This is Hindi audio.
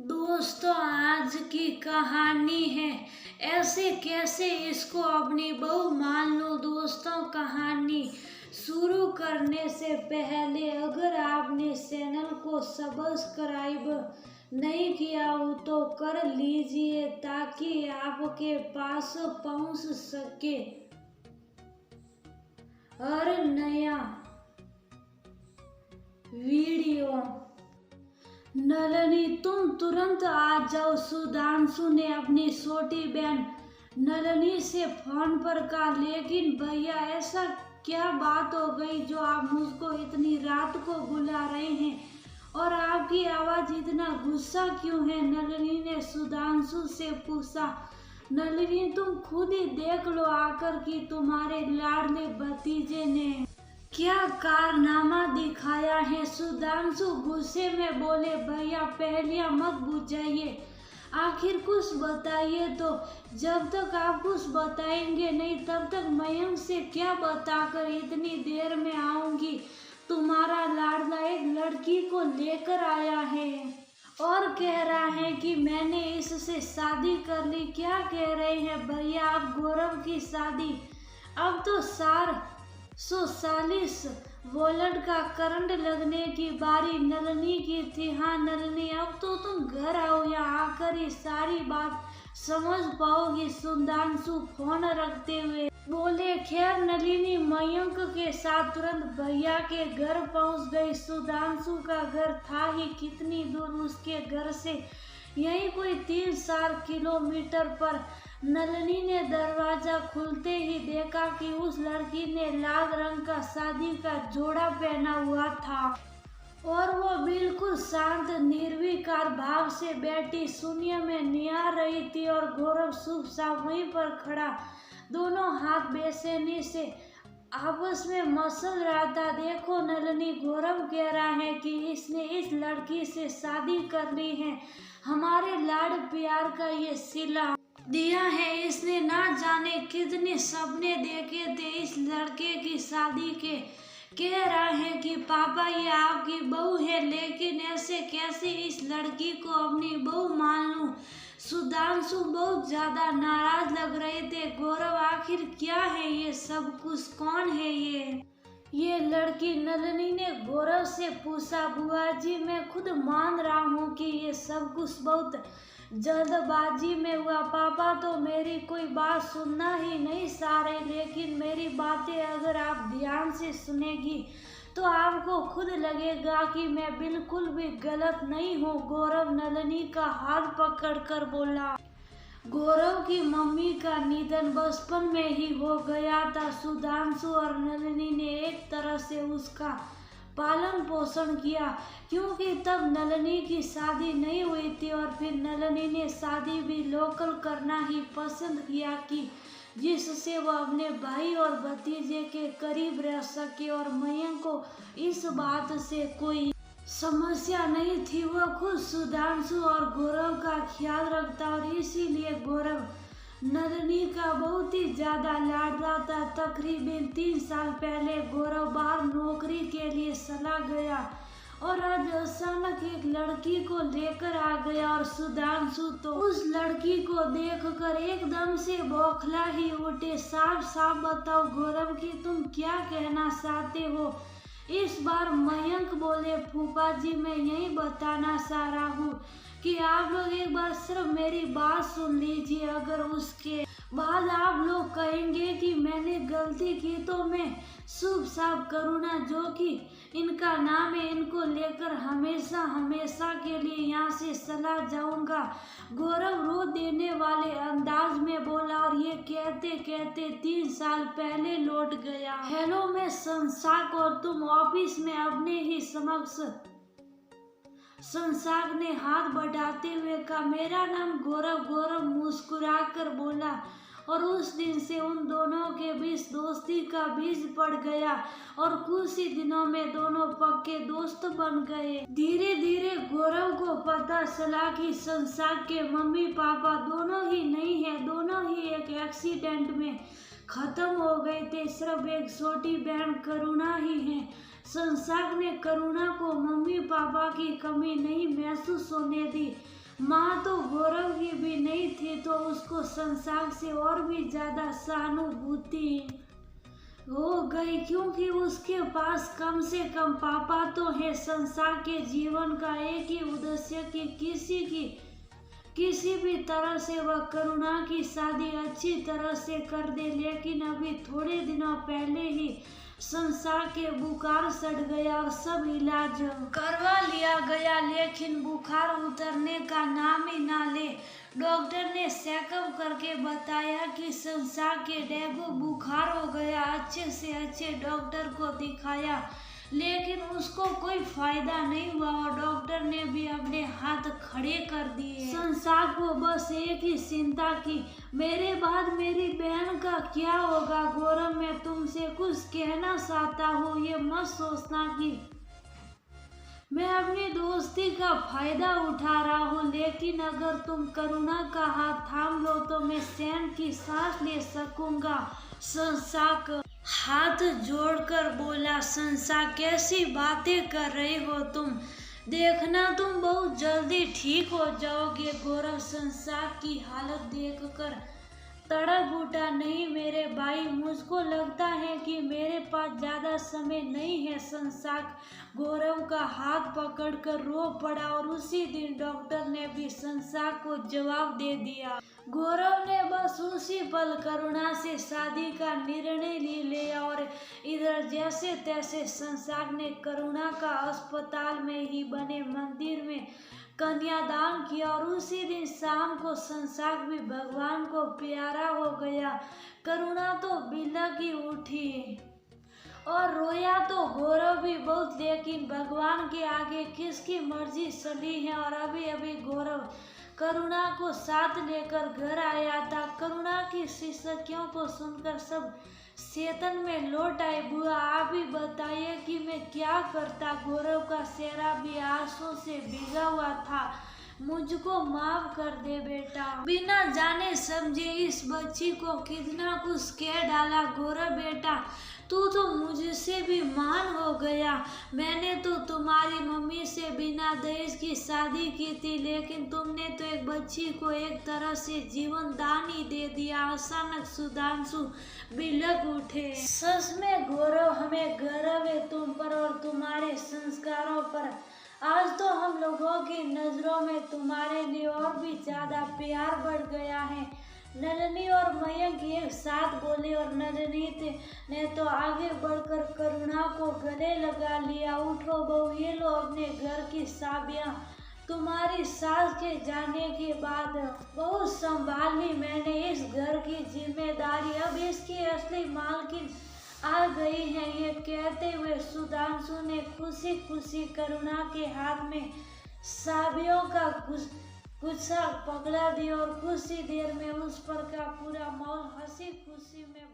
दोस्तों, आज की कहानी है ऐसे कैसे इसको अपनी बहू मान लो। दोस्तों, कहानी शुरू करने से पहले अगर आपने चैनल को सब्सक्राइब नहीं किया हो तो कर लीजिए ताकि आपके पास पहुंच सके हर नया वीडियो। नलिनी, तुम तुरंत आ जाओ। सुधांशु ने अपनी छोटी बहन नलिनी से फोन पर कहा। लेकिन भैया, ऐसा क्या बात हो गई जो आप मुझको इतनी रात को बुला रहे हैं और आपकी आवाज इतना गुस्सा क्यों है? नलिनी ने सुधांशु से पूछा। नलिनी, तुम खुद ही देख लो आकर कि तुम्हारे लाडले भतीजे ने क्या कारनामा दिखाया है। सुधांशु गुस्से में बोले। भैया, पहेलियां मत बुझाइए, आखिर कुछ बताइए तो। जब तक आप कुछ बताएंगे नहीं तब तक मयंक से क्या बताकर इतनी देर में आऊंगी। तुम्हारा लाडला एक लड़की को लेकर आया है और कह रहा है कि मैंने इससे शादी कर ली। क्या कह रहे हैं भैया आप? गौरव की शादी? अब तो 440 वोल्ट का करंट लगने की बारी नलिनी की थी। हाँ नलिनी, अब तो तुम घर आओ या आकर ये सारी बात समझ पाओगी। सुधांशु फोन रखते हुए बोले। खैर, नलिनी मयंक के साथ तुरंत भैया के घर पहुंच गई। सुधांशु का घर था ही कितनी दूर उसके घर से, यही कोई 3-4 किलोमीटर पर। नलिनी ने दरवाजा खुलते ही देखा कि उस लड़की ने लाल रंग का शादी का जोड़ा पहना हुआ था और वो बिल्कुल शांत निर्विकार भाव से बैठी शून्य में निहार रही थी और गौरव चुपचाप वहीं पर खड़ा दोनों हाथ बेचैनी से आपस में मसल रहा था। देखो नलिनी, गौरव कह रहा है कि इसने इस लड़की से शादी कर ली है। हमारे लाड प्यार का ये सिला दिया है इसने। ना जाने कितने सपने देखे थे इस लड़के की शादी के। कह रहा है कि पापा ये आपकी बहू है, लेकिन ऐसे कैसे इस लड़की को अपनी बहू मान लूं। सुधांशु बहुत ज्यादा नाराज लग रहे थे। गौरव, आखिर क्या है ये सब कुछ? कौन है ये लड़की? नलिनी ने गौरव से पूछा। बुआ जी, मैं खुद मान रहा हूँ कि ये सब कुछ बहुत जल्दबाजी में हुआ। पापा तो मेरी कोई बात सुनना ही नहीं चाह रहे, लेकिन मेरी बातें अगर आप ध्यान से सुनेगी तो आपको खुद लगेगा कि मैं बिल्कुल भी गलत नहीं हूँ। गौरव नलिनी का हाथ पकड़कर बोला। गौरव की मम्मी का निधन बचपन में ही हो गया था। सुधांशु और नलिनी ने एक तरह से उसका पालन पोषण किया, क्योंकि तब नलिनी की शादी नहीं हुई थी और फिर नलिनी ने शादी भी लोकल करना ही पसंद किया कि जिससे वह अपने भाई और भतीजे के करीब रह सके। और मयंक को इस बात से कोई समस्या नहीं थी। वह खुद सुधांशु और गौरव का ख्याल रखता और इसीलिए गौरव नलिनी का बहुत ही ज्यादा लाडला था। तकरीबन 3 साल पहले गौरव बाहर नौकरी के लिए चला गया और आज अचानक एक लड़की को लेकर आ गया और सुधांशु तो उस लड़की को देखकर एकदम से बौखला ही उठे। साफ साफ बताओ गौरव कि तुम क्या कहना चाहते हो? इस बार मयंक बोले। फूफा जी, मैं यही बताना चाह रहा हूँ कि आप लोग एक बार सिर्फ मेरी बात सुन लीजिए। अगर उसके बाद आप लोग कहेंगे कि मैंने गलती की तो मैं शुभ साफ करुणा, जो कि इनका नाम है, इनको लेकर हमेशा हमेशा के लिए यहाँ से चला जाऊंगा। गौरव रो देने वाले अंदाज में बोला और ये कहते कहते 3 साल पहले लौट गया। हेलो, मैं संसाक और तुम ऑफिस में अपने ही समक्ष। संसाक ने हाथ बढ़ाते हुए कहा। मेरा नाम गौरव। गौरव मुस्कुराकर बोला और उस दिन से उन दोनों के बीच दोस्ती का बीज पड़ गया और कुछ ही दिनों में दोनों पक्के दोस्त बन गए। धीरे धीरे गौरव को पता चला कि संसाक के मम्मी पापा दोनों ही नहीं है, दोनों ही एक एक्सीडेंट में खत्म हो गए थे। सिर्फ एक छोटी बहन करुणा ही है। संसाक ने करुणा को मम्मी पापा की कमी नहीं महसूस होने दी। माँ तो गौरव की भी नहीं थी, तो उसको संसार से और भी ज्यादा सहानुभूति हो गई, क्योंकि उसके पास कम से कम पापा तो है। संसार के जीवन का एक ही उद्देश्य कि किसी भी तरह से वह करुणा की शादी अच्छी तरह से कर दे, लेकिन अभी थोड़े दिनों पहले ही संसार के बुखार सड़ गया और सब इलाज करवा लिया गया, लेकिन बुखार उतरने का नाम ही ना ले। डॉक्टर ने चेकअप करके बताया कि संसार के डेंगू बुखार हो गया। अच्छे से अच्छे डॉक्टर को दिखाया, लेकिन उसको कोई फायदा नहीं हुआ और डॉक्टर ने भी अपने हाथ खड़े कर दिए। संसार को बस एक ही चिंता की, मेरे बाद मेरी बहन का क्या होगा। गौरव, मैं तुमसे कुछ कहना चाहता हूँ, ये मत सोचना कि मैं अपनी दोस्ती का फायदा उठा रहा हूँ, लेकिन अगर तुम करुणा का हाथ थाम लो तो मैं चैन की सांस ले सकूंगा। संसार हाथ जोड़कर बोला, संसार कैसी बातें कर रही हो तुम, देखना तुम बहुत जल्दी ठीक हो जाओगे। गौरव संसार की हालत देखकर तड़प उठा, नहीं मेरे भाई, मुझको लगता है कि मेरे पास ज्यादा समय नहीं है। संसार गौरव का हाथ पकड़कर रो पड़ा और उसी दिन डॉक्टर ने भी संसार को जवाब दे दिया। गौरव ने बस उसी पल करुणा से शादी का निर्णय ले लिया और इधर जैसे तैसे संसार ने करुणा का अस्पताल में ही बने मंदिर में कन्यादान किया और उसी दिन शाम को संसार भी भगवान को प्यारा हो गया। करुणा तो बिलख ही उठी और रोया तो गौरव भी बहुत, लेकिन भगवान के आगे किसकी मर्जी चली है। और अभी अभी गौरव करुणा को साथ लेकर घर आया था। करुणा की शिष्यों को सुनकर सब चेतन में लौट आए। बुआ, आप ही बताइए कि मैं क्या करता। गौरव का चेहरा भी आंसू से भीगा हुआ था। मुझको माफ कर दे बेटा, बिना जाने समझे इस बच्ची को कितना कुछ कह डाला। गौरव बेटा, तू तो मुझसे भी महान हो गया। मैंने तो तुम्हारी मम्मी से बिना दहेज की शादी की थी, लेकिन तुमने तो एक बच्ची को एक तरह से जीवन दान ही दे दिया। अचानक सुधांशु बिलख उठे। सच में गौरव, हमें गर्व है तुम पर और तुम्हारे संस्कारों पर। आज तो हम लोगों की नजरों में तुम्हारे लिए और भी ज्यादा प्यार बढ़ गया है। नलिनी और मयंक एक साथ बोले और नलिनी ने तो आगे बढ़कर करुणा को गले लगा लिया। उठो बहू, ये लो अपने घर की चाबियां। तुम्हारी सास के जाने के बाद बहुत संभाल ली मैंने इस घर की जिम्मेदारी। अब इसकी असली मालकिन आ गई है। ये कहते हुए सुधांशु ने खुशी खुशी करुणा के हाथ में चाबियों का गुच्छा पकड़ा दिया और कुछ ही देर में उस पर का पूरा माहौल हंसी खुशी में